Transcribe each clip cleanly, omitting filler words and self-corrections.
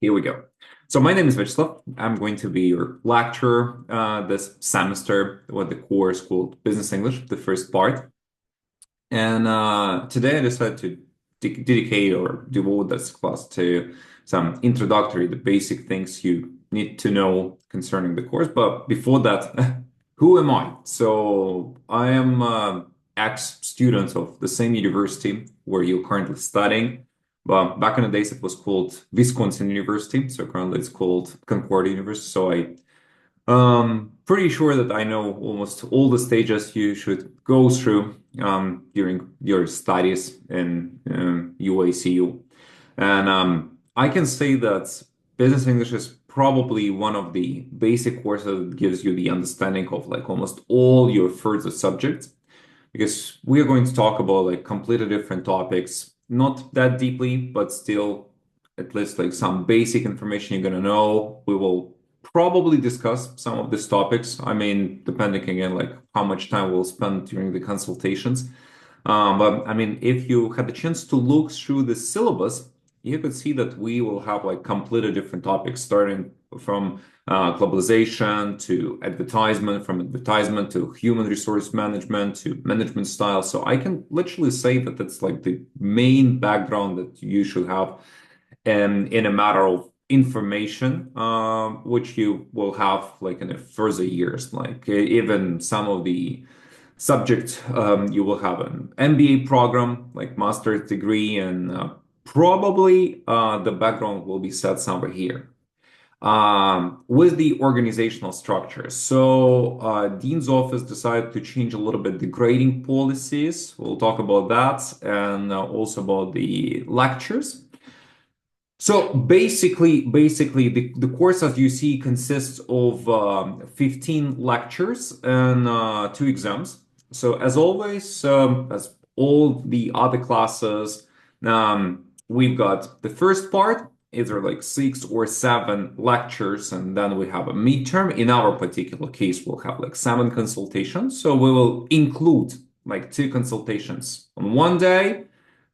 Here we go. So my name is Vyacheslav. I'm going to be your lecturer this semester with the course called Business English, the first part. And today I decided to dedicate or devote this class to some introductory, the basic things you need to know concerning the course. But before that, who am I? So I am ex-student of the same university where you're currently studying. But back in the days, it was called Wisconsin University. So currently it's called Concordia University. So pretty sure that I know almost all the stages you should go through during your studies in UACU. And I can say that business English is probably one of the basic courses that gives you the understanding of like almost all your further subjects, because we are going to talk about like completely different topics, not that deeply, but still at least like some basic information you're gonna know. We will probably discuss some of these topics. I mean, depending again, like how much time we'll spend during the consultations. But I mean, if you had the chance to look through the syllabus, you could see that we will have like completely different topics, starting from globalization to advertisement, from advertisement to human resource management to management style. So I can literally say that that's like the main background that you should have in a matter of information, which you will have like in the further years, like even some of the subject, you will have an MBA program, like master's degree, and probably the background will be set somewhere here. With the organizational structure. So, Dean's office decided to change a little bit the grading policies. We'll talk about that and also about the lectures. So basically, the course, as you see, consists of 15 lectures and two exams. So as always, as all the other classes, we've got the first part, either like 6 or 7 lectures, and then we have a midterm. In our particular case, we'll have like 7 consultations. So we will include like 2 consultations on one day.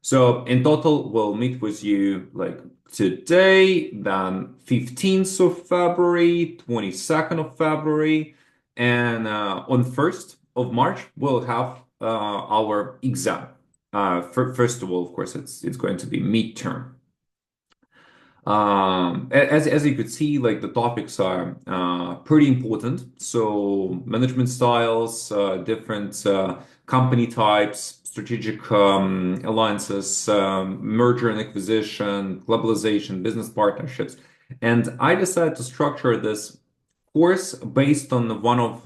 So in total, we'll meet with you like today, then 15th of February, 22nd of February, and on 1st of March, we'll have our exam. First of all, of course, it's going to be midterm. As you could see, like the topics are pretty important. So management styles, different company types, strategic alliances, merger and acquisition, globalization, business partnerships. And I decided to structure this course based on one of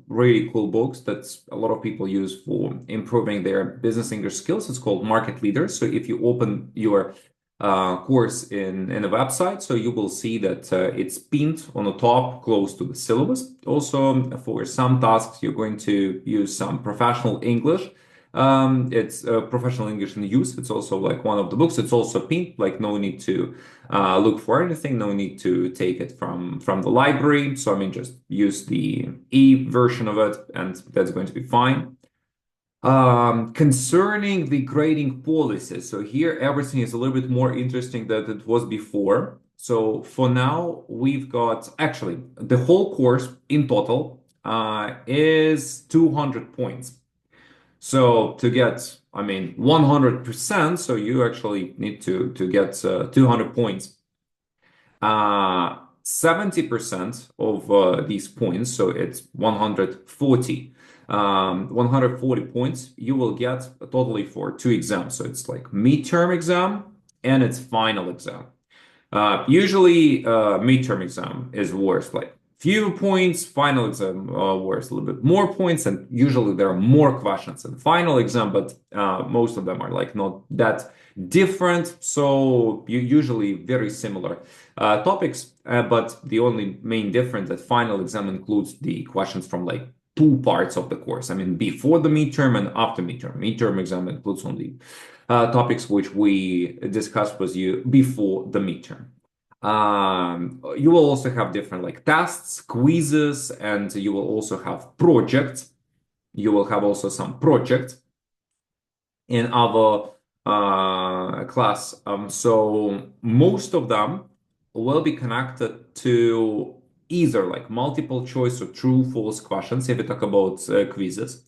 really cool books that a lot of people use for improving their business English skills. It's called Market Leaders. So if you open your course in a website, so you will see that it's pinned on the top close to the syllabus. Also, for some tasks, you're going to use some professional English. It's professional English in use. It's also like one of the books. It's also pinned, like no need to look for anything, no need to take it from the library. So I mean, just use the e-version of it, and that's going to be fine. Concerning the grading policy, so here everything is a little bit more interesting than it was before. So for now, we've got actually the whole course in total is 200 points. So to get, I mean, 100%, so you actually need to get 200 points. 70% of these points, so it's 140. 140 points you will get totally for 2 exams. So it's like midterm exam and it's final exam. Usually, midterm exam is worth like few points, final exam worth a little bit more points, and usually there are more questions in final exam, but most of them are like not that different. So you usually very similar topics, but the only main difference that final exam includes the questions from like 2 parts of the course. I mean, before the midterm and after midterm. Midterm exam includes only topics which we discussed with you before the midterm. You will also have different like tests, quizzes, and you will also have projects. You will have also some projects in our class. So most of them will be connected to either like multiple choice or true false questions if we talk about quizzes.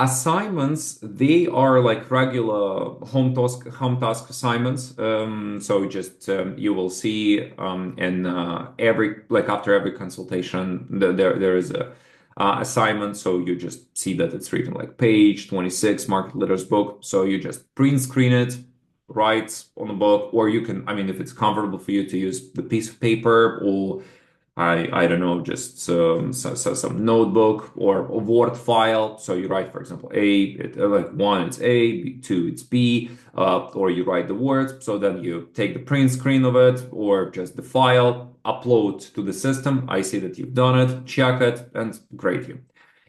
Assignments, they are like regular home task assignments. So just you will see in every like after every consultation there is a assignment. So you just see that it's written like page 26 market leaders book. So you just print screen it, write on the book, or you can, I mean, if it's comfortable for you to use the piece of paper or I don't know, just some notebook or a Word file. So you write, for example, like one it's A, two it's B, or you write the words. So then you take the print screen of it or just the file, upload to the system. I see that you've done it, check it, and great you.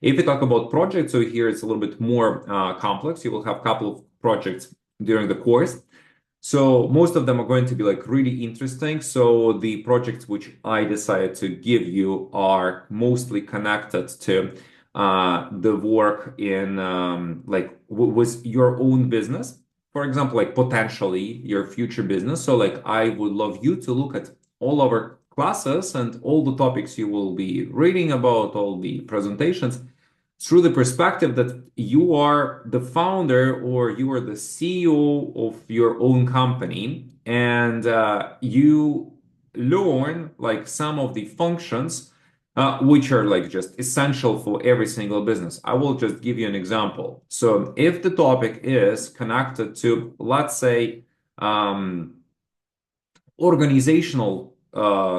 If you talk about projects, so here it's a little bit more complex. You will have a couple of projects during the course. So most of them are going to be like really interesting. So the projects which I decided to give you are mostly connected to the work in like with your own business. For example, like potentially your future business. So like I would love you to look at all our classes and all the topics you will be reading about, all the presentations through the perspective that you are the founder or you are the CEO of your own company and you learn like some of the functions which are like just essential for every single business. I will just give you an example. So if the topic is connected to, let's say, um, organizational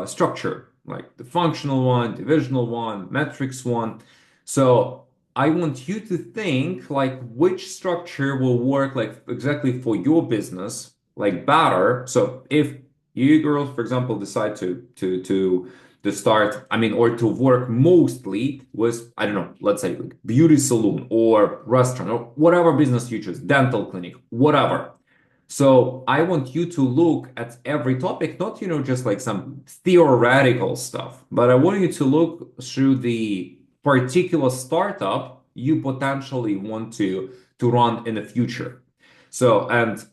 structure, like the functional one, divisional one, metrics one. So I want you to think like which structure will work like exactly for your business, like better. So if you girls, for example, decide to start, I mean, or to work mostly with, I don't know, let's say like beauty salon or restaurant or whatever business you choose, dental clinic, whatever. So I want you to look at every topic, not, just like some theoretical stuff, but I want you to look through the particular startup you potentially want to run in the future. So, and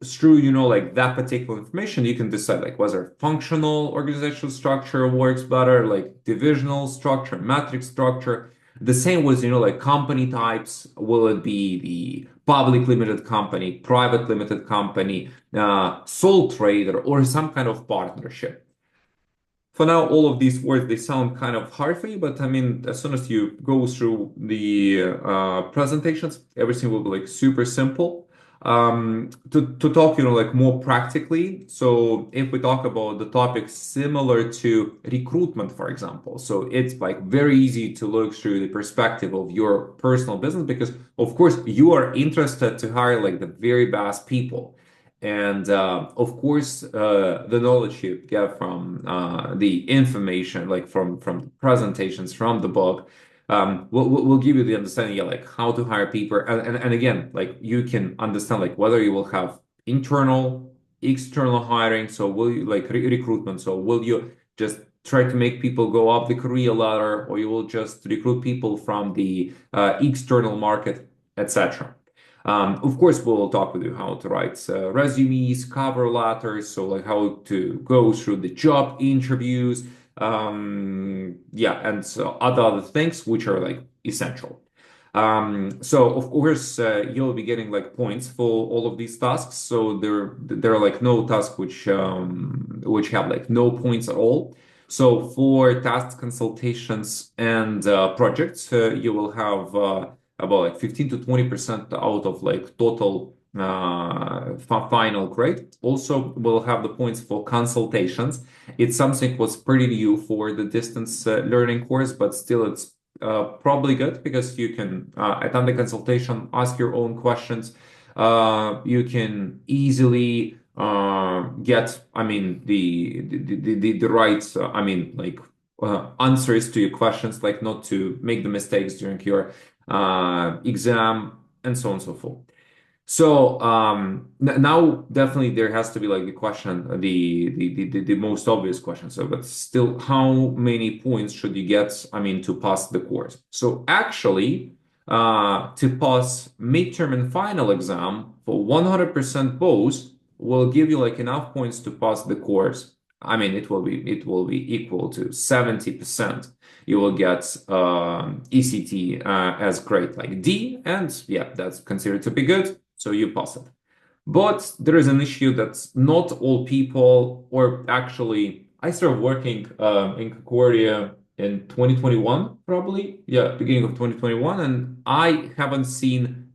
through like that particular information you can decide like whether functional organizational structure works better, like divisional structure, matrix structure. The same with like company types. Will it be the public limited company, private limited company, sole trader, or some kind of partnership? For now, all of these words, they sound kind of hard for you, but I mean, as soon as you go through the presentations, everything will be like super simple. To talk, like more practically. So if we talk about the topics similar to recruitment, for example, so it's like very easy to look through the perspective of your personal business because, of course, you are interested to hire like the very best people. And of course, the knowledge you get from the information, like from the presentations from the book, will give you the understanding, yeah, like how to hire people. And again, like you can understand like whether you will have internal, external hiring. So will you like recruitment? So will you just try to make people go up the career ladder, or you will just recruit people from the external market, etc. Of course, we'll talk with you how to write resumes, cover letters, so like how to go through the job interviews, yeah, and so other things which are like essential. So of course, you'll be getting like points for all of these tasks. So there are like no tasks which have like no points at all. So for tasks, consultations, and projects, you will have about like 15 to 20% out of like total final grade. Also, we'll have the points for consultations. It's something was pretty new for the distance learning course, but still it's probably good because you can attend the consultation, ask your own questions. You can easily get, I mean, the right, I mean, like answers to your questions, like not to make the mistakes during your exam, and so on and so forth. So now definitely there has to be like the question, the most obvious question. So, but still, how many points should you get? I mean, to pass the course. So actually, to pass midterm and final exam for 100% both, will give you like enough points to pass the course. I mean, it will be equal to 70%. You will get ECT as grade like D, and yeah, that's considered to be good, so you pass it. But there is an issue that not all people, or actually, I started working in Concordia in 2021, probably. Yeah, beginning of 2021, and I haven't seen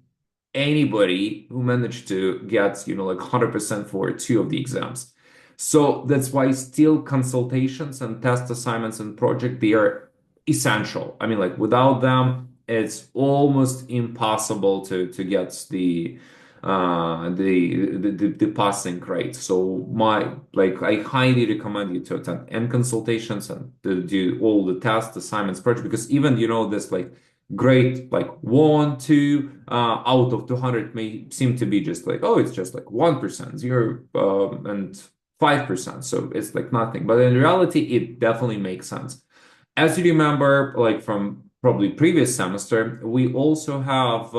anybody who managed to get, like 100% for two of the exams. So that's why still consultations and test assignments and project, they are essential. I mean, like without them, it's almost impossible to get the passing rate. So I highly recommend you to attend and consultations and to do all the tests, assignments, project, because even this like great like 1 2 out of 200 may seem to be just like, oh, it's just like 1%, 0 and 5%, so it's like nothing, but in reality it definitely makes sense. As you remember, like from probably previous semester, we also have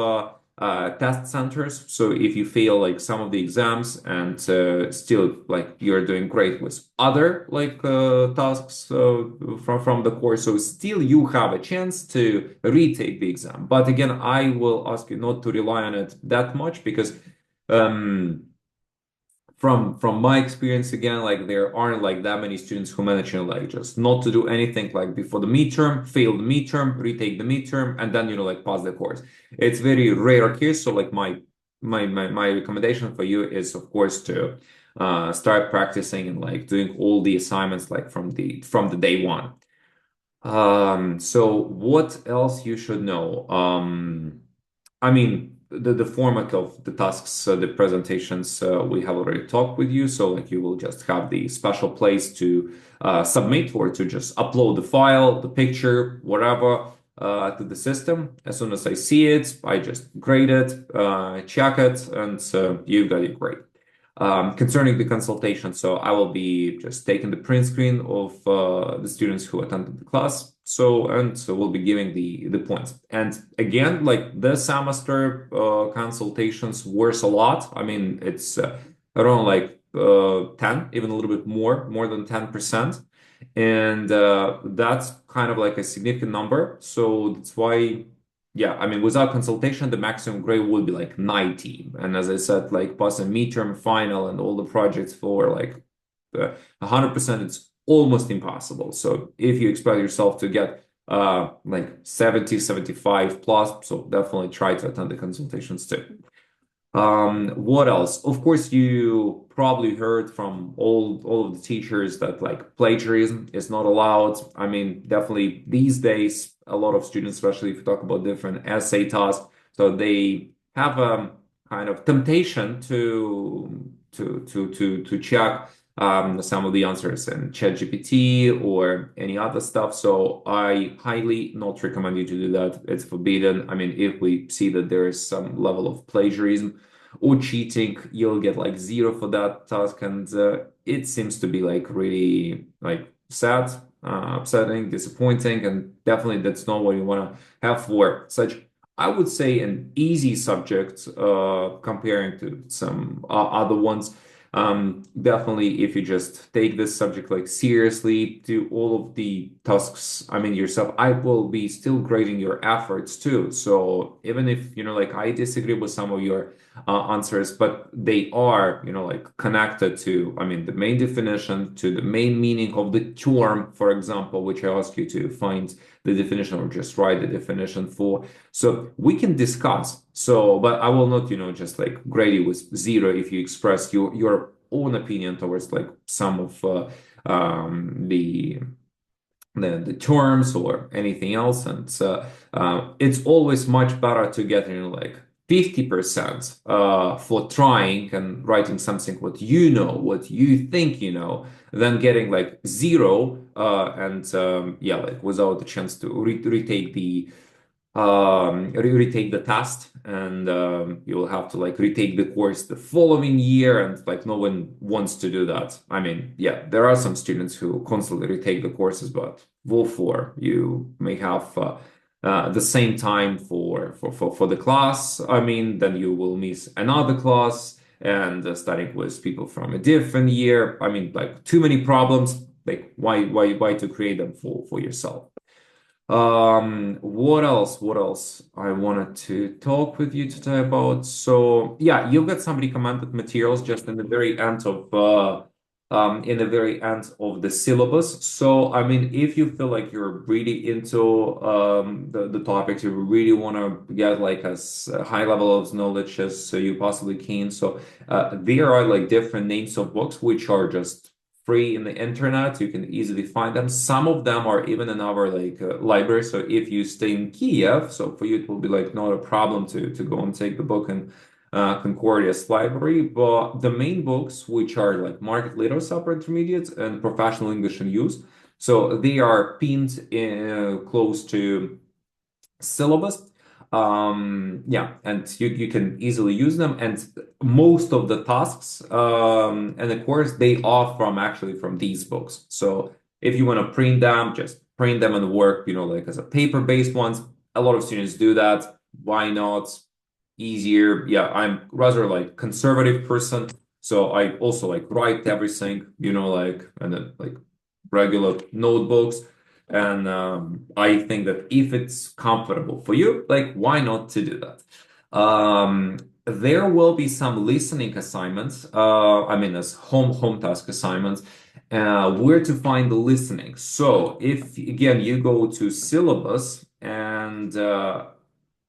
test centers. So if you fail like some of the exams and still like you're doing great with other like tasks from the course, so still you have a chance to retake the exam. But again, I will ask you not to rely on it that much because um, from my experience, again, like there aren't like that many students who manage like just not to do anything like before the midterm, fail the midterm, retake the midterm, and then like pass the course. It's very rare case. So like my recommendation for you is of course to start practicing and like doing all the assignments like from the day one. So what else you should know? I mean, the format of the tasks, the presentations, we have already talked with you. So like you will just have the special place to submit or to just upload the file, the picture, whatever, to the system. As soon as I see it, I just grade it, check it, and you got it great. Concerning the consultation, so I will be just taking the print screen of the students who attended the class. So we'll be giving the points. And again, like this semester, consultations worse a lot. I mean, it's around like 10, even a little bit more than 10%. And that's kind of like a significant number. So that's why yeah, I mean, without consultation, the maximum grade would be like 90. And as I said, like passing midterm, final, and all the projects for like 100%, it's almost impossible. So if you expect yourself to get like 70, 75 plus, so definitely try to attend the consultations too. What else? Of course, you probably heard from all of the teachers that like plagiarism is not allowed. I mean, definitely these days, a lot of students, especially if you talk about different essay tasks, so they have a kind of temptation to check some of the answers in ChatGPT or any other stuff. So I highly not recommend you to do that. It's forbidden. I mean, if we see that there is some level of plagiarism or cheating, you'll get like 0 for that task, and it seems to be like really like sad, upsetting, disappointing, and definitely that's not what you want to have for such. I would say an easy subject comparing to some other ones. Definitely, if you just take this subject like seriously, do all of the tasks, I mean, yourself, I will be still grading your efforts too. So even if, like I disagree with some of your answers, but they are, like connected to, I mean, the main definition, to the main meaning of the term, for example, which I ask you to find the definition or just write the definition for. So we can discuss. So, but I will not, just like grade you with 0 if you express your own opinion towards like some of the terms or anything else. And it's always much better to get like 50% for trying and writing something what you know, what you think you know, than getting like 0 and yeah, like without the chance to retake retake the test, and you will have to like retake the course the following year, and like no one wants to do that. I mean, yeah, there are some students who constantly retake the courses, but woe for you may have the same time for the class. I mean, then you will miss another class, and studying with people from a different year. I mean, like too many problems. Like why to create them for yourself? What else? What else I wanted to talk with you today about? So yeah, you've got some recommended materials just in the very end of the syllabus. So I mean, if you feel like you're really into the topics, you really want to get like a high level of knowledge as you possibly can. So there are like different names of books which are just free in the internet. You can easily find them. Some of them are even in our like library. So if you stay in Kiev, so for you it will be like not a problem to go and take the book in Concordia's library. But the main books, which are like market leaders, upper intermediate, and professional English and use, so they are pinned close to syllabus. Yeah, and you can easily use them. And most of the tasks and the course they are from actually from these books. So if you want to print them, just print them and work, like as a paper-based ones. A lot of students do that. Why not? Easier. Yeah, I'm rather like conservative person. So I also like write everything, like and then like regular notebooks. And I think that if it's comfortable for you, like why not to do that? There will be some listening assignments. I mean, as home task assignments. Where to find the listening? So if again you go to syllabus and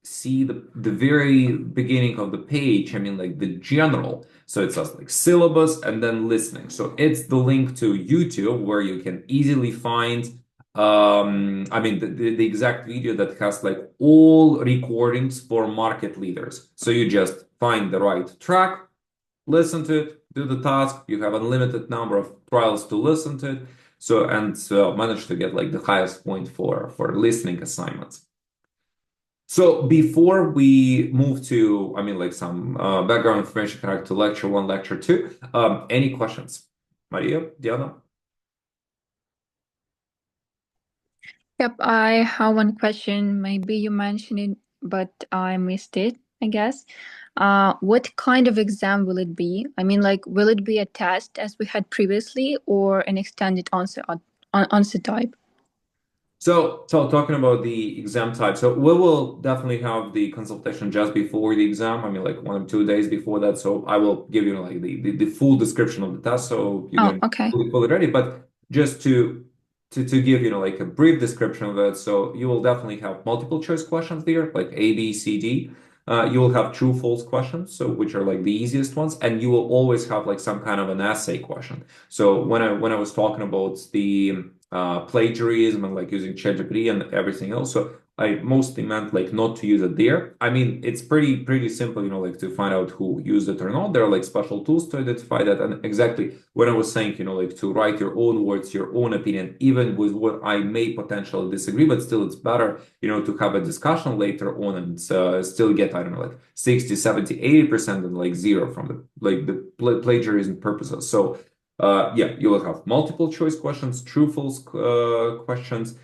see the very beginning of the page, I mean like the general. So it says like syllabus and then listening. So it's the link to YouTube where you can easily find I mean the exact video that has like all recordings for market leaders. So you just find the right track, listen to it, do the task. You have unlimited number of trials to listen to it. So and manage to get like the highest point for listening assignments. So before we move to, I mean, like some background information connected to lecture one, lecture two, any questions? Maria, Diana? Yep, I have one question. Maybe you mentioned it, but I missed it, I guess. What kind of exam will it be? I mean, like, will it be a test as we had previously or an extended answer type? So talking about the exam type, so we will definitely have the consultation just before the exam. I mean, like 1 or 2 days before that. So I will give you like the full description of the test, so you're Oh, going to okay. fully ready. But just to give like a brief description of it, so you will definitely have multiple choice questions there, like A, B, C, D. You will have true, false questions, so which are like the easiest ones, and you will always have like some kind of an essay question. So when I was talking about the plagiarism and like using ChatGPT and everything else. So I mostly meant like not to use it there. I mean, it's pretty simple, like to find out who used it or not. There are like special tools to identify that. And exactly what I was saying, like to write your own words, your own opinion, even with what I may potentially disagree, but still it's better, to have a discussion later on and still get, I don't know, like 60, 70, 80% and like zero from the plagiarism purposes. So yeah, you will have multiple choice questions, true, false questions.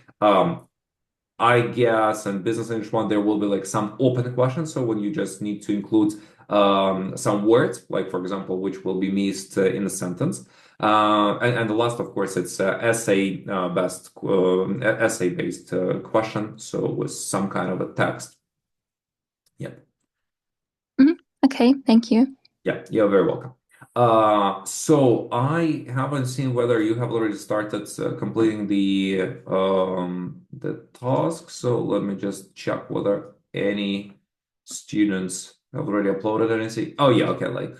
I guess, and business English one, there will be like some open questions. So when you just need to include some words, like for example, which will be missed in a sentence. And the last, of course, it's essay based question. So with some kind of a text. Yeah. Mhm. Okay, thank you. Yeah, you're very welcome. So I haven't seen whether you have already started completing the task. So let me just check whether any students have already uploaded anything. Oh yeah, okay, like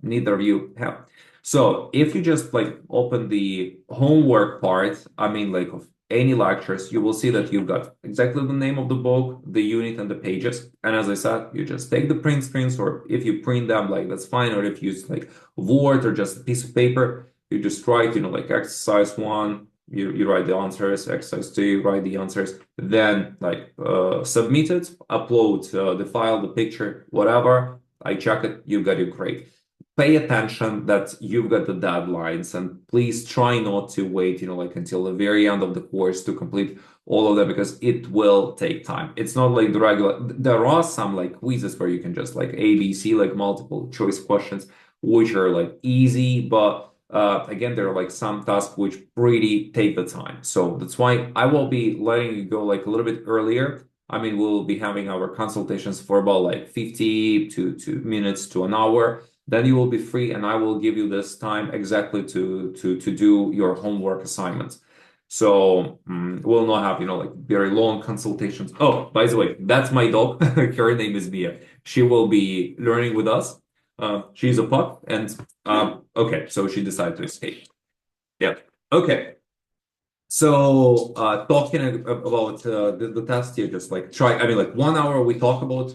neither of you have. So if you just like open the homework part, I mean like of any lectures, you will see that you've got exactly the name of the book, the unit, and the pages. And as I said, you just take the print screens, or if you print them, like that's fine. Or if you use like Word or just a piece of paper, you just write, like exercise one, you write the answers, exercise two, you write the answers, then like submit it, upload the file, the picture, whatever. I check it, you got it great. Pay attention that you've got the deadlines, and please try not to wait, like until the very end of the course to complete all of them, because it will take time. It's not like the regular, there are some like quizzes where you can just like A, B, C, like multiple choice questions, which are like easy, but again, there are like some tasks which really take the time. So that's why I will be letting you go like a little bit earlier. I mean, we'll be having our consultations for about like 50 to minutes to an hour. Then you will be free, and I will give you this time exactly to do your homework assignments. So we'll not have, like very long consultations. Oh, by the way, that's my dog. Her name is Mia. She will be learning with us. She's a pup, and okay, so she decided to escape. Yeah. Okay. So, talking about the test here, just like try. I mean, like 1 hour we talk about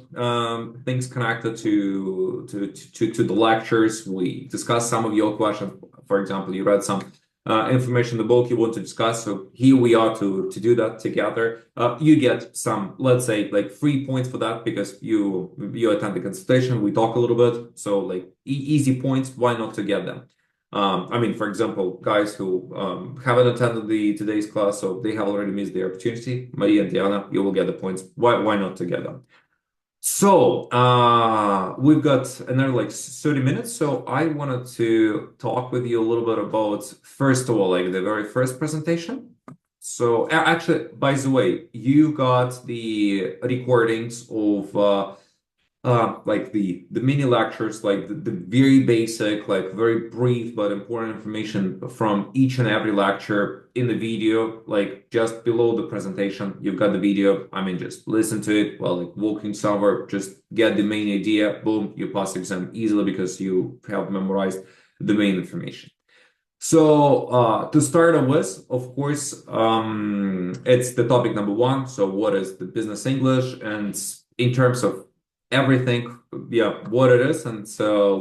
things connected to the lectures. We discuss some of your questions. For example, you read some information in the book you want to discuss. So here we are to do that together. You get some, let's say, like 3 points for that because you attend the consultation. We talk a little bit. So like easy points. Why not to get them? I mean, for example, guys who haven't attended the today's class, so they have already missed the opportunity. Maria and Diana, you will get the points. Why not together? So we've got another like 30 minutes. So I wanted to talk with you a little bit about, first of all, like the very first presentation. So actually, by the way, you got the recordings of like the mini lectures, like the very basic, like very brief but important information from each and every lecture in the video, like just below the presentation, you've got the video. I mean, just listen to it while like walking somewhere, just get the main idea. Boom, you pass the exam easily because you have memorized the main information. So to start off with, of course, it's the topic number one. So what is the business English? And in terms of everything, yeah, what it is and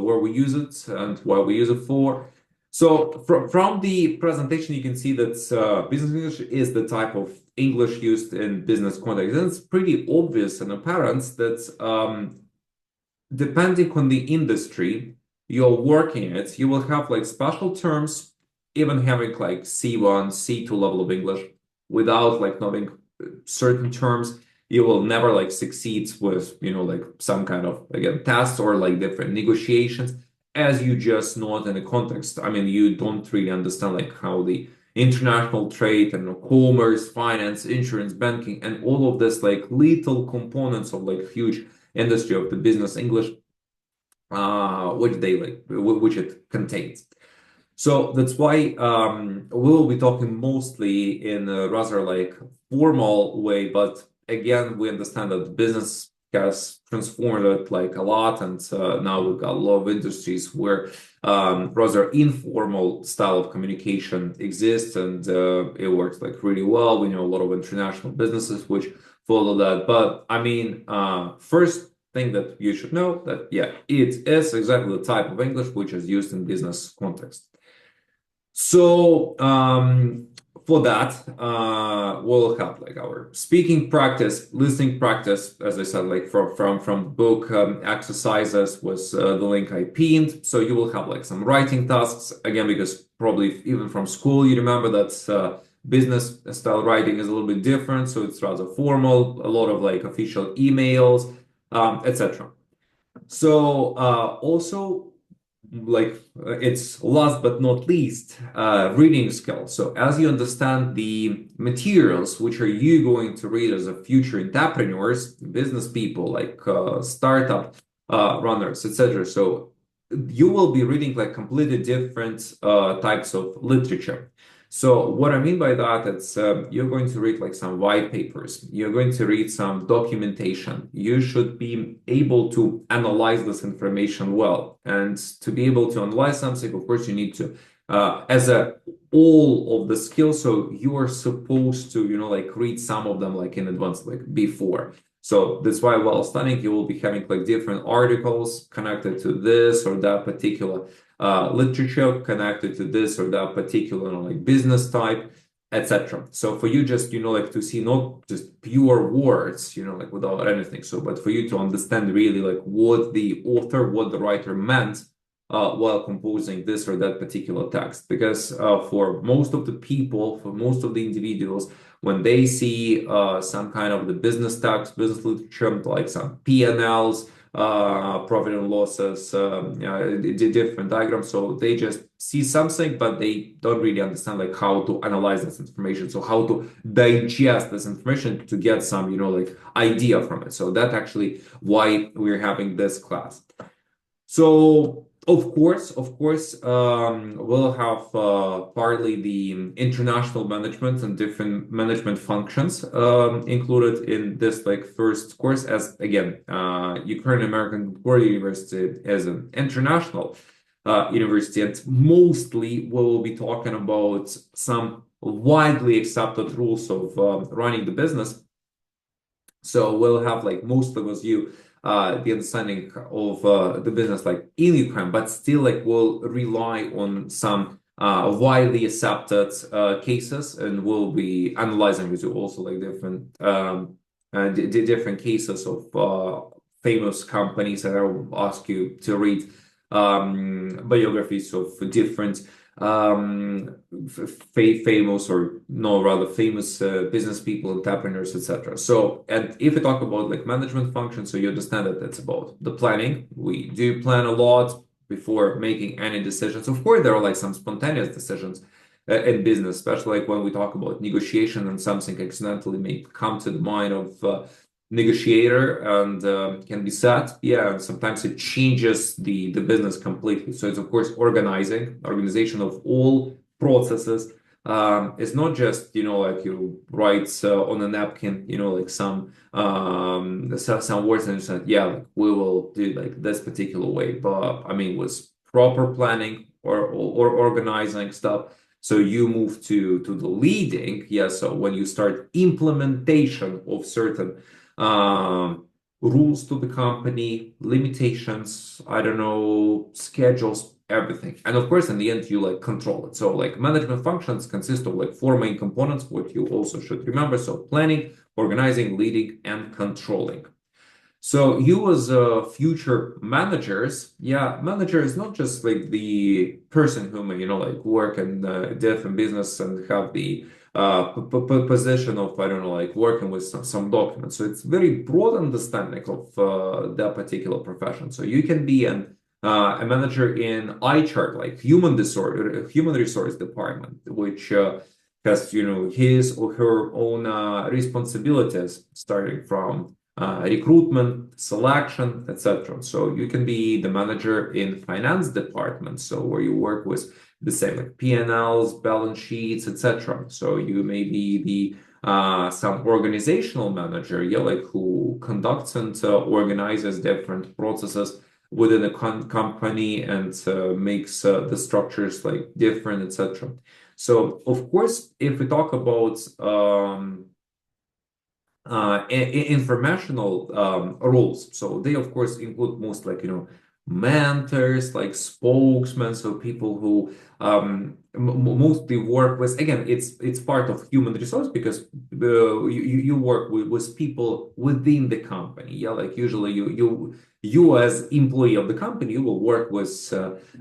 where we use it and what we use it for. So from the presentation, you can see that business English is the type of English used in business context. And it's pretty obvious and apparent that depending on the industry you're working at, you will have like special terms, even having like C1, C2 level of English without like knowing certain terms, you will never like succeed with, like some kind of, again, tests or like different negotiations as you just know it in a context. I mean, you don't really understand like how the international trade and commerce, finance, insurance, banking, and all of this like little components of like huge industry of the business English, which it contains. So that's why we'll be talking mostly in a rather like formal way, but again, we understand that business has transformed it like a lot, and now we've got a lot of industries where rather informal style of communication exists, and it works like really well. We know a lot of international businesses which follow that, but I mean, first thing that you should know that yeah, it is exactly the type of English which is used in business context. So for that, we'll have like our speaking practice, listening practice, as I said, like from book exercises was the link I pinned. So you will have like some writing tasks again, because probably even from school you remember that business style writing is a little bit different. So it's rather formal, a lot of like official emails, etc. So also like it's last but not least reading skills. So as you understand the materials which are you going to read as a future entrepreneurs, business people, like startup runners, etc. So you will be reading like completely different types of literature. So what I mean by that, it's you're going to read like some white papers, you're going to read some documentation. You should be able to analyze this information well. And to be able to analyze something, of course, you need to, as a all of the skills, so you are supposed to, like read some of them like in advance, like before. So that's why while studying, you will be having like different articles connected to this or that particular literature connected to this or that particular like business type, etc. So for you just like to see not just pure words, like without anything. So but for you to understand really like what the author, what the writer meant while composing this or that particular text. Because for most of the people, for most of the individuals, when they see some kind of the business text, business literature, like some P&Ls, profit and losses, different diagrams. So they just see something, but they don't really understand like how to analyze this information. So how to digest this information to get some, like idea from it. So that's actually why we're having this class. So we'll have partly the international management and different management functions included in this like first course. As again, Ukrainian American Concordia University is an international university, and mostly we will be talking about some widely accepted rules of running the business. So we'll have like most of us you the understanding of the business like in Ukraine, but still like we'll rely on some widely accepted cases, and we'll be analyzing with you also like different cases of famous companies, and I will ask you to read biographies of different famous or no rather famous business people, entrepreneurs, etc. So, and if we talk about like management functions, so you understand that it's about the planning. We do plan a lot before making any decisions. Of course, there are like some spontaneous decisions in business, especially like when we talk about negotiation and something accidentally may come to the mind of negotiator and can be set. Yeah, and sometimes it changes the business completely. So it's of course organization of all processes. It's not just like you write on a napkin, like some words, and you said, yeah, like, we will do like this particular way. But I mean, with proper planning or organizing stuff. So you move to the leading, yeah. So when you start implementation of certain rules to the company, limitations, I don't know, schedules, everything. And of course, in the end, you like control it. So like management functions consist of like four main components, what you also should remember. So planning, organizing, leading, and controlling. So you as future managers, yeah, manager is not just like the person who may, like work in different business and have the position of, I don't know, like working with some documents. So it's very broad understanding of that particular profession. So you can be a manager in iChart, like human resource department, which has, his or her own responsibilities starting from recruitment, selection, etc. So you can be the manager in finance department, so where you work with the same like P&Ls, balance sheets, etc. So you may be the some organizational manager, yeah, like who conducts and organizes different processes within a company and makes the structures like different, etc. So of course, if we talk about informational roles. So they, of course, include most like, mentors, like spokesmen, so people who mostly work with, again, it's part of human resource because you work with people within the company. Yeah, like usually you as employee of the company, you will work with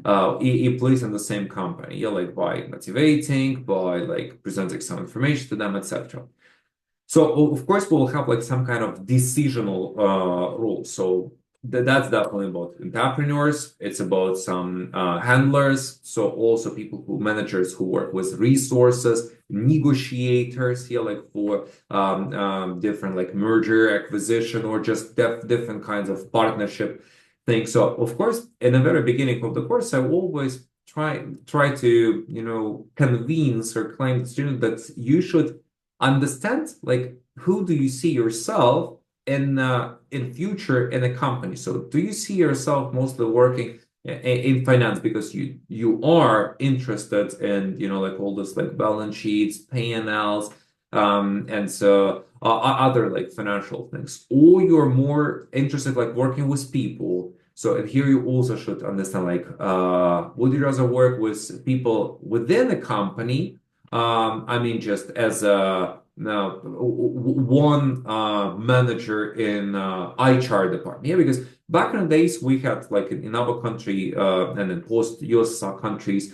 employees in the same company. Yeah, like by motivating, by like presenting some information to them, etc. So of course we'll have like some kind of decisional role. So that's definitely about entrepreneurs. It's about some handlers. So also people who managers who work with resources, negotiators here like for different like merger, acquisition, or just different kinds of partnership things. So of course, in the very beginning of the course, I always try to convince or claim the student that you should understand like who do you see yourself in future in a company. So do you see yourself mostly working in finance because you are interested in like all this like balance sheets, P&Ls, and so other like financial things, or you're more interested like working with people. So and here you also should understand like would you rather work with people within a company, I mean, just as a now one manager in HR department. Yeah, because back in the days we had like in our country and in post-USSR countries,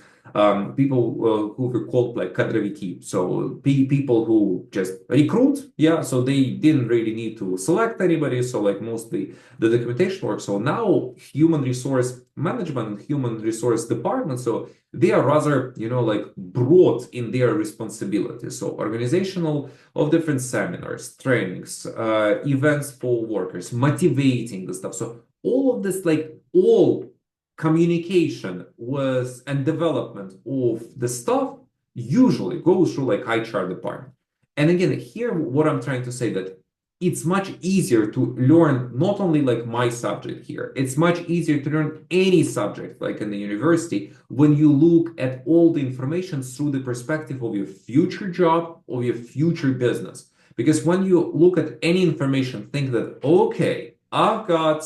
people who were called like kadroviki. So people who just recruit, yeah. So they didn't really need to select anybody. So like mostly the documentation work. So now human resource management and human resource department. So they are rather, like broad in their responsibilities. So organizational of different seminars, trainings, events for workers, motivating the stuff. So all of this, like all communication with and development of the stuff usually goes through like HR department. And again, here what I'm trying to say that it's much easier to learn not only like my subject here, it's much easier to learn any subject like in the university when you look at all the information through the perspective of your future job or your future business. Because when you look at any information, think that, okay, I've got,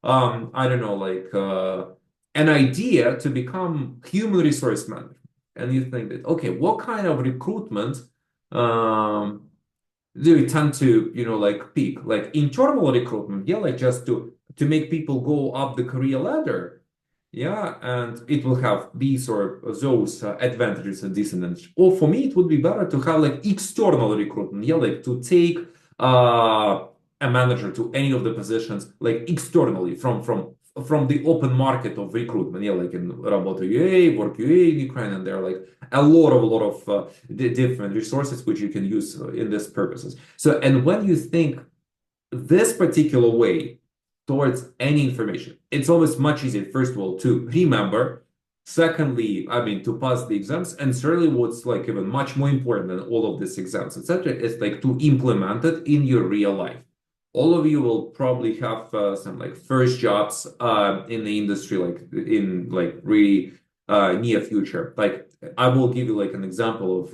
I don't know, like an idea to become human resource manager. And you think that, okay, what kind of recruitment um, do you tend to, like pick? Like internal recruitment, yeah, like just to make people go up the career ladder, yeah, and it will have these or those advantages and disadvantages. Or for me, it would be better to have like external recruitment, yeah, like to take a manager to any of the positions like externally from the open market of recruitment, yeah, like in Работа UA, Work UA in Ukraine, and there are like a lot of different resources which you can use in these purposes. So, and when you think this particular way towards any information, it's always much easier, first of all, to remember. Secondly, I mean, to pass the exams. And certainly what's like even much more important than all of these exams, etc., is like to implement it in your real life. All of you will probably have some like first jobs in the industry, like in like really near future. Like I will give you like an example of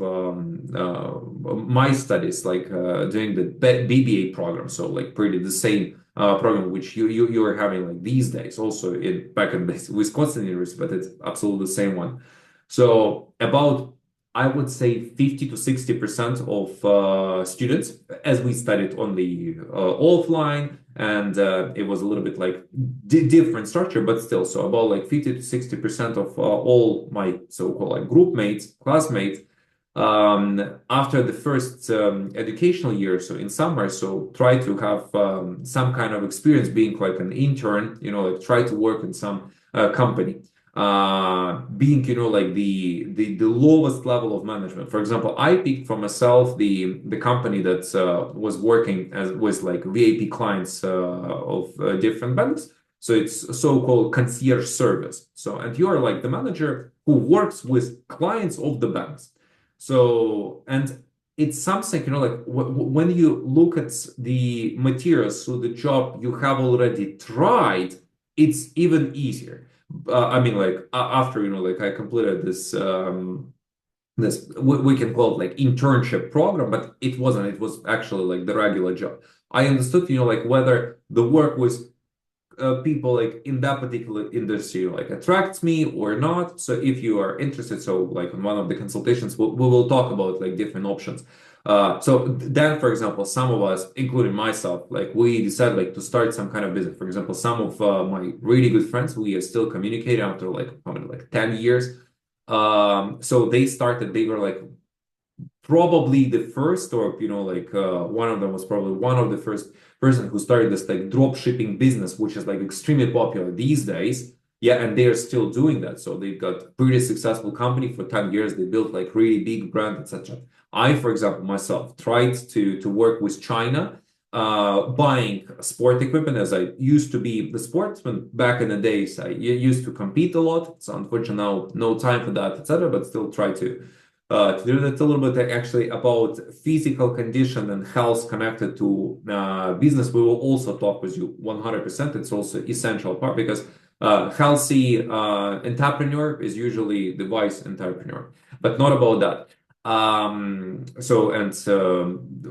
my studies, like doing the BBA program. So like pretty the same program which you are having like these days, also in back in Wisconsin University, but it's absolutely the same one. So about I would say 50 to 60% of students, as we studied on the offline, and it was a little bit like different structure, but still, so about like 50 to 60% of all my so-called like group mates, classmates, after the first educational year, so in summer, so try to have some kind of experience being like an intern, like try to work in some company being like the lowest level of management. For example, I picked for myself the company that was working as with like VIP clients of different banks. So it's so-called concierge service. So and you are like the manager who works with clients of the banks. So and it's something like when you look at the materials, so the job you have already tried, it's even easier. I mean, like after like I completed this we can call it like internship program, but it wasn't. It was actually like the regular job. I understood, like whether the work was people like in that particular industry like attracts me or not. So if you are interested, so like in one of the consultations, we will talk about like different options. So then, for example, some of us, including myself, like we decided like to start some kind of business. For example, some of my really good friends, we are still communicating after like probably like 10 years. So they were like probably the first, or like one of them was probably one of the first person who started this like drop shipping business, which is like extremely popular these days. Yeah, and they are still doing that. So they've got pretty successful company for 10 years. They built like really big brand, etc. I, for example, myself tried to work with China, buying sport equipment, as I used to be the sportsman back in the days. I used to compete a lot. So unfortunately now no time for that, etc. But still try to do that a little bit actually about physical condition and health connected to business. We will also talk with you 100%. It's also essential part because healthy entrepreneur is usually the wise entrepreneur, but not about that. So and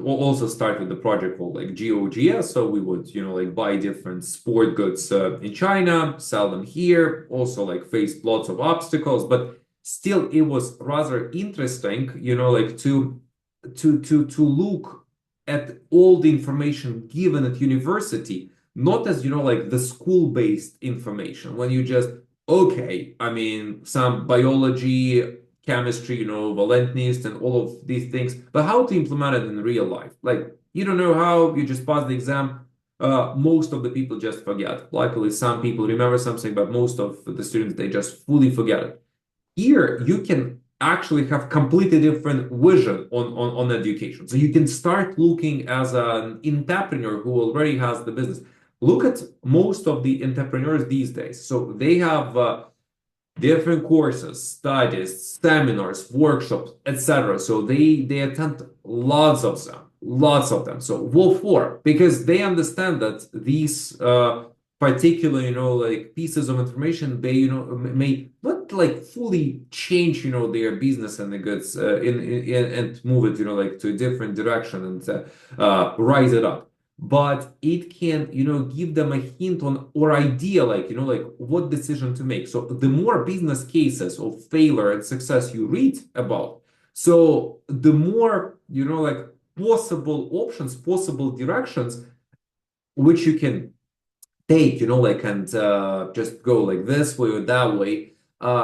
we'll also start with the project called like GOGS. So we would, like buy different sport goods in China, sell them here, also like face lots of obstacles, but still it was rather interesting, like to look at all the information given at university, not as like the school-based information when you just Okay, I mean, some biology, chemistry, valentness and all of these things, but how to implement it in real life? Like, you don't know how, you just pass the exam. Most of the people just forget. Luckily, some people remember something, but most of the students, they just fully forget it. Here you can actually have completely different vision on education. So you can start looking as an entrepreneur who already has the business. Look at most of the entrepreneurs these days. So they have different courses, studies, seminars, workshops, etc. So they attend lots of them. So what for? Because they understand that these particular, like pieces of information, they may not like fully change, their business and the goods and move it, like to a different direction and rise it up, but it can give them a hint on or idea like like what decision to make. So the more business cases of failure and success you read about, so the more like possible options, possible directions which you can take, like, and just go like this way or that way.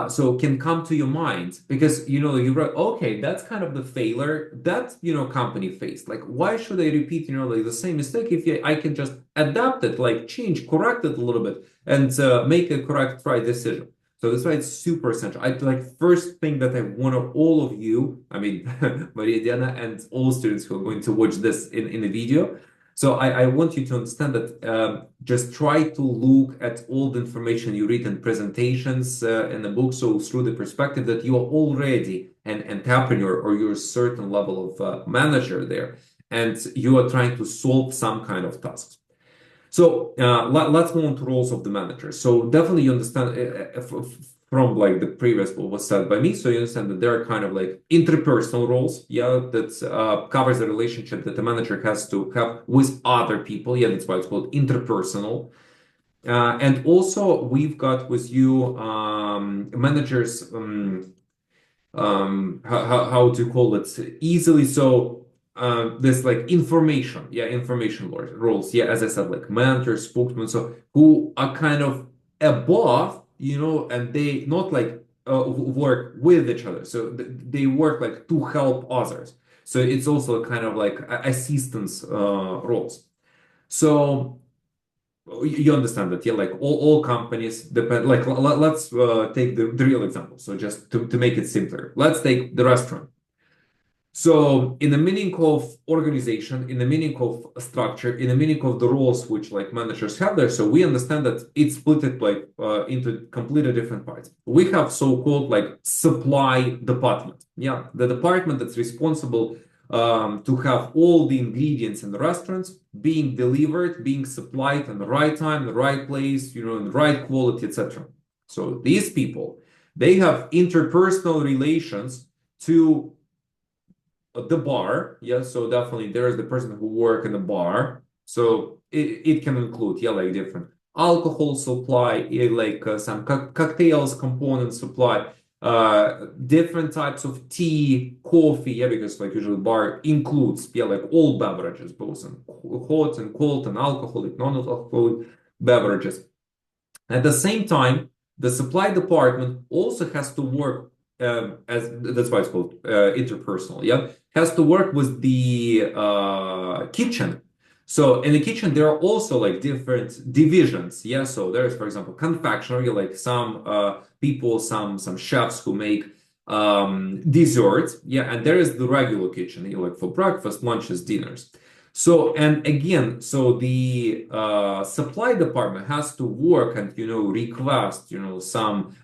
So can come to your mind because you write, okay, that's kind of the failure that company faced. Like, why should I repeat like the same mistake if I can just adapt it, like change, correct it a little bit, and make a correct right decision. So that's why it's super essential. I like first thing that I want all of you, I mean, Maria Diana and all students who are going to watch this in the video, so I want you to understand that just try to look at all the information you read in presentations in the book, so through the perspective that you are already an entrepreneur or you're a certain level of manager there, and you are trying to solve some kind of tasks. So let's move on to roles of the manager. So definitely you understand from like the previous what was said by me. So you understand that there are kind of like interpersonal roles, yeah, that covers the relationship that the manager has to have with other people. Yeah, that's why it's called interpersonal. And also we've got with you managers. How to call it easily, so this like information, yeah, information roles, yeah, as I said, like manager, spokesman, so who are kind of above, and they not like work with each other, so they work like to help others. So it's also kind of like assistance roles. So you understand that, yeah, like all companies depend, like let's take the real example, so just to make it simpler, let's take the restaurant. So in the meaning of organization, in the meaning of structure, in the meaning of the roles which like managers have there, so we understand that it's split it like into completely different parts. We have so-called like supply department. Yeah, the department that's responsible to have all the ingredients in the restaurants being delivered, being supplied in the right time, the right place, in the right quality, etc. So these people, they have interpersonal relations to the bar. Yeah, so definitely there is the person who work in the bar. So it can include, yeah, like different alcohol supply, yeah, like some cocktails component supply, different types of tea, coffee, yeah, because like usually bar includes, yeah, like all beverages, both in hot and cold and alcoholic, non-alcoholic beverages. At the same time, the supply department also has to work as that's why it's called interpersonal. Yeah, has to work with the kitchen. So in the kitchen, there are also like different divisions. Yeah, so there's, for example, confectionery, like some people, some chefs who make desserts. Yeah, and there is the regular kitchen, like for breakfast, lunches, dinners. So, and again, so the supply department has to work and, request, some,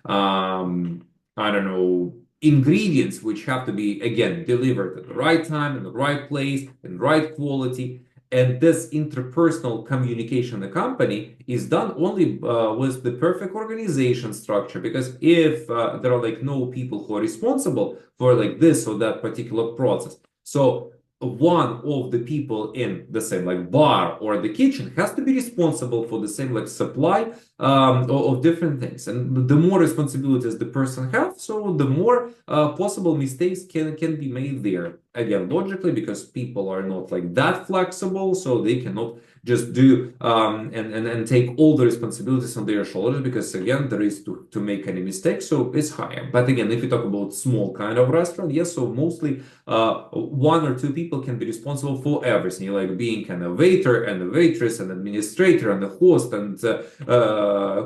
I don't know, ingredients which have to be, again, delivered at the right time, in the right place, in right quality. And this interpersonal communication in the company is done only with the perfect organization structure. Because if there are like no people who are responsible for like this or that particular process, so one of the people in the same like bar or the kitchen has to be responsible for the same like supply of different things, and the more responsibilities the person has, so the more possible mistakes can be made there. again, logically, because people are not like that flexible, so they cannot just do and take all the responsibilities on their shoulders because again there is to make any mistake, so it's higher. But again, if you talk about small kind of restaurant, yes, so mostly one or two people can be responsible for everything, like being kind of waiter and a waitress and administrator and the host and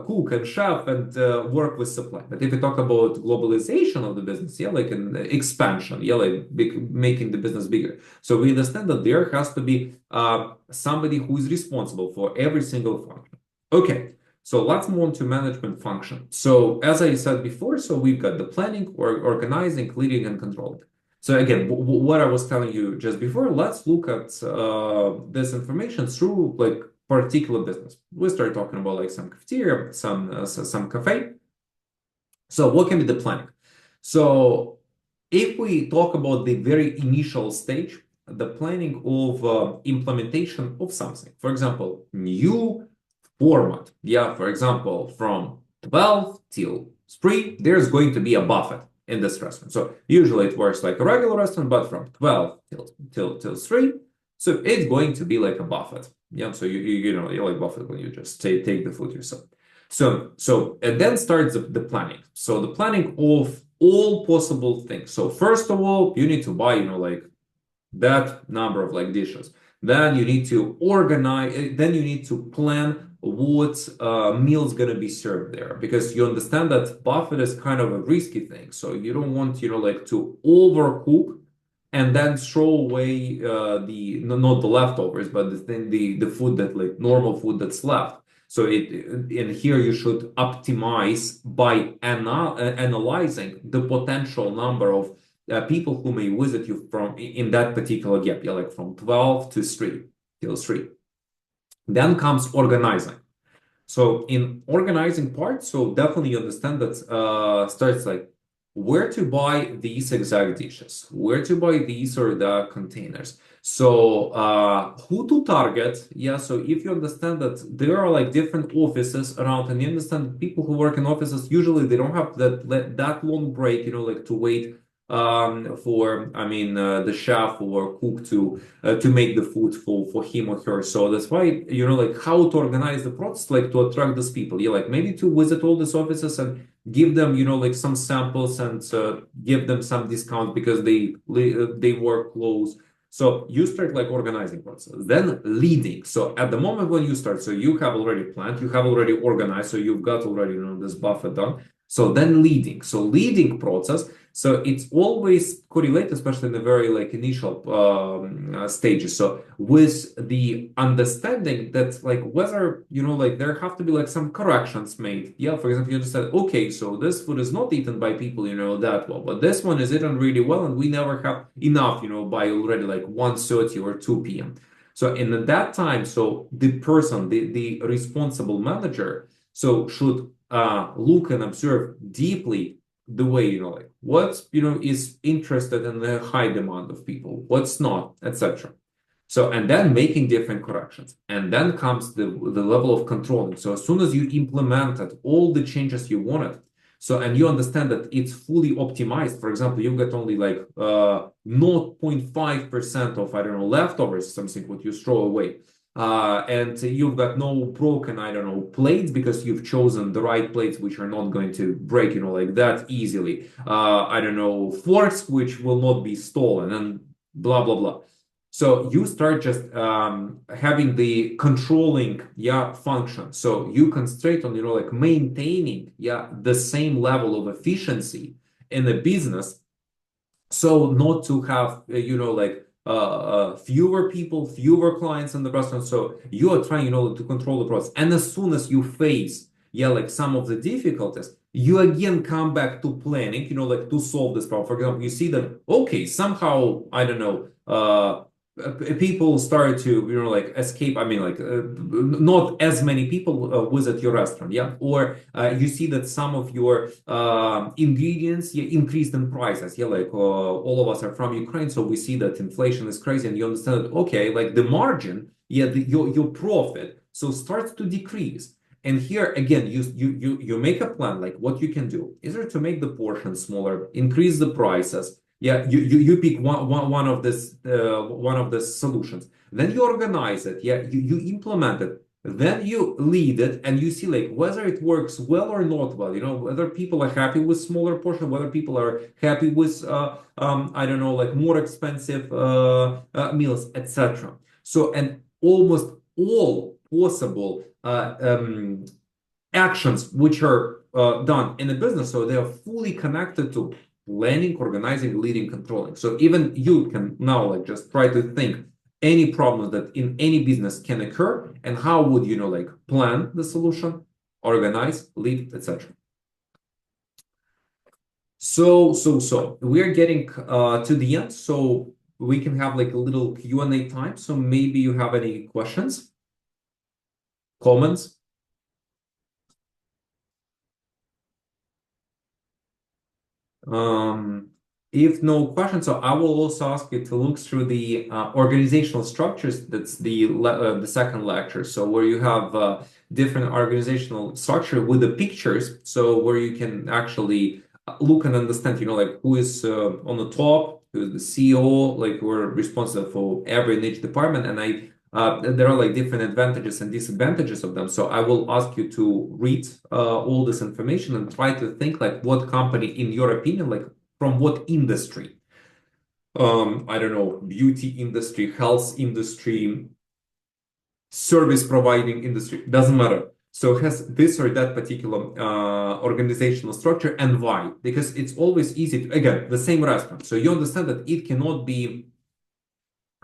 cook and chef and work with supply. But if you talk about globalization of the business, yeah, like an expansion, yeah, like making the business bigger, so we understand that there has to be somebody who is responsible for every single function. Okay, so let's move on to management function. So as I said before, so we've got the planning, or organizing, leading, and controlling. So again, what I was telling you just before, let's look at this information through like particular business. We start talking about like some cafeteria, some cafe. So what can be the planning? So if we talk about the very initial stage, the planning of implementation of something, for example, new format. Yeah, for example, from 12 till 3, there's going to be a buffet in this restaurant. So usually it works like a regular restaurant, but from 12 till 3, so it's going to be like a buffet. Yeah, so you know you like buffet when you just take the food yourself. So and then starts the planning. So the planning of all possible things. So first of all, you need to buy, like that number of like dishes. Then you need to organize, then you need to plan what meal's gonna be served there because you understand that buffet is kind of a risky thing. So you don't want, like to overcook and then throw away the not the leftovers, but the thing the food that like normal food that's left. So in here you should optimize by analyzing the potential number of people who may visit you from in that particular gap, yeah, like from 12 to 3 till 3. Then comes organizing. So in organizing part, so definitely you understand that starts like where to buy these exact dishes, where to buy these or the containers. So who to target? Yeah, so if you understand that there are like different offices around and you understand people who work in offices, usually they don't have that long break, like to wait for, I mean, the chef or cook to make the food for him or her. So that's why, like how to organize the process, like to attract these people. Yeah, like maybe to visit all these offices and give them, like some samples and give them some discount because they work close. So you start like organizing process, then leading. So at the moment when you start, so you have already planned, you have already organized, so you've got already, this buffer done. So then leading. So leading process. So it's always correlated, especially in the very like initial stages. So with the understanding that like whether like there have to be like some corrections made. Yeah, for example, you understand, okay, so this food is not eaten by people that well, but this one is eaten really well, and we never have enough by already like 1:30 or 2 p.m. So in that time, so the person, the responsible manager, so should look and observe deeply the way like what is interested in the high demand of people, what's not, etc. So and then making different corrections, and then comes the level of controlling. So as soon as you implemented all the changes you wanted, so and you understand that it's fully optimized. For example, you've got only like 0.5% of, I don't know, leftovers, something what you throw away, and you've got no broken, I don't know, plates because you've chosen the right plates which are not going to break, like that easily. I don't know, forks which will not be stolen and blah, blah, blah. So you start just having the controlling, yeah, function. So you concentrate on, like maintaining, yeah, the same level of efficiency in the business, so not to have like fewer people, fewer clients in the restaurant. So you are trying to control the process, and as soon as you face like some of the difficulties, you again come back to planning, like to solve this problem. For example, you see that okay, somehow, I don't know, people started to like escape. I mean, like not as many people visit your restaurant, yeah, or you see that some of your ingredients, yeah, increased in prices, yeah, like all of us are from Ukraine, so we see that inflation is crazy, and you understand that okay, like the margin, yeah, your profit so starts to decrease. And here again, you make a plan, like what you can do. Is there to make the portion smaller, increase the prices, Yeah, you pick one of this one of the solutions. Then you organize it. Yeah, you implement it. Then you lead it, and you see like whether it works well or not well. You know, whether people are happy with smaller portion, whether people are happy with I don't know, like more expensive meals, etc. So, and almost all possible actions which are done in a business, so they are fully connected to planning, organizing, leading, controlling. So even you can now like just try to think any problems that in any business can occur, and how would you know like plan the solution, organize, lead, etc. So we are getting to the end, so we can have like a little Q&A time. So maybe you have any questions, comments? Um, if no questions, so I will also ask you to look through the organizational structures. That's the second lecture. So where you have different organizational structure with the pictures, so where you can actually look and understand, you know, like who is on the top, who is the CEO, like we're responsible for every niche department, and there are like different advantages and disadvantages of them. So I will ask you to read all this information and try to think like what company, in your opinion, like from what industry, I don't know, beauty industry, health industry, service providing industry, doesn't matter. So has this or that particular organizational structure, and why? Because it's always easy to, again, the same restaurant. So you understand that it cannot be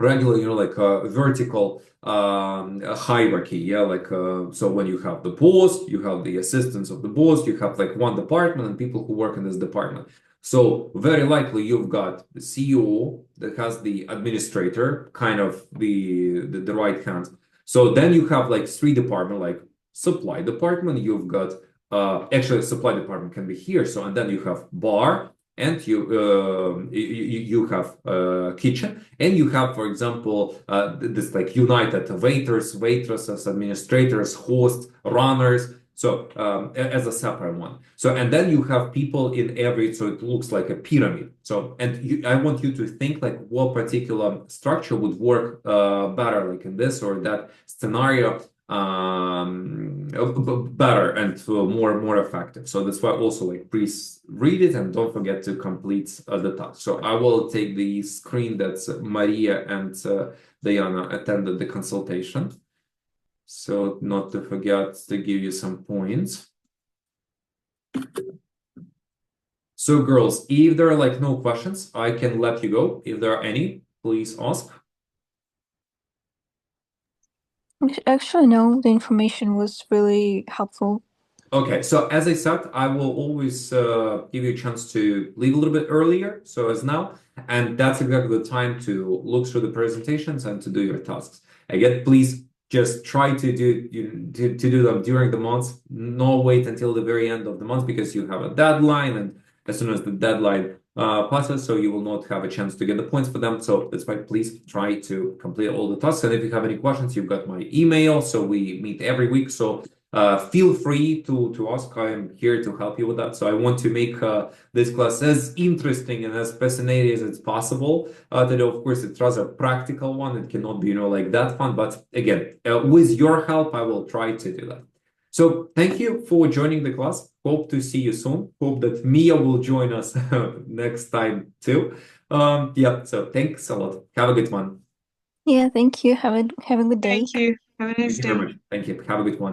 regular, you know, like a vertical hierarchy. Yeah, like so when you have the boss, you have the assistants of the boss, you have like one department and people who work in this department. So very likely you've got the CEO that has the administrator, kind of the right hand. So then you have like three department, like supply department. You've got actually supply department can be here. So and then you have bar, and you have kitchen, and you have, for example, this like united waiters, waitresses, administrators, hosts, runners. So as a separate one. So and then you have people in every. So it looks like a pyramid. So and I want you to think like what particular structure would work better, like in this or that scenario, better and more effective. So that's why also like please read it and don't forget to complete the task. So I will take the screen that's Maria and Diana attended the consultation. So not to forget to give you some points. So girls, if there are like no questions, I can let you go. If there are any, please ask. Actually, no, the information was really helpful. Okay, so as I said, I will always give you a chance to leave a little bit earlier, so as now, and that's exactly the time to look through the presentations and to do your tasks. Again, please just try to to do them during the month. No wait until the very end of the month because you have a deadline, and as soon as the deadline passes, so you will not have a chance to get the points for them. So that's why please try to complete all the tasks. And if you have any questions, you've got my email. So we meet every week. So feel free to ask. I am here to help you with that. So I want to make this class as interesting and as fascinating as it's possible. That of course it's rather practical one. It cannot be, you know, like that fun. But again, with your help, I will try to do that. So thank you for joining the class. Hope to see you soon. Hope that Mia will join us next time too. Yeah. So thanks a lot. Have a good one. Yeah, thank you. Have a good day. Thank you. Have a nice Thank you very day. much. Thank you. Have a good one.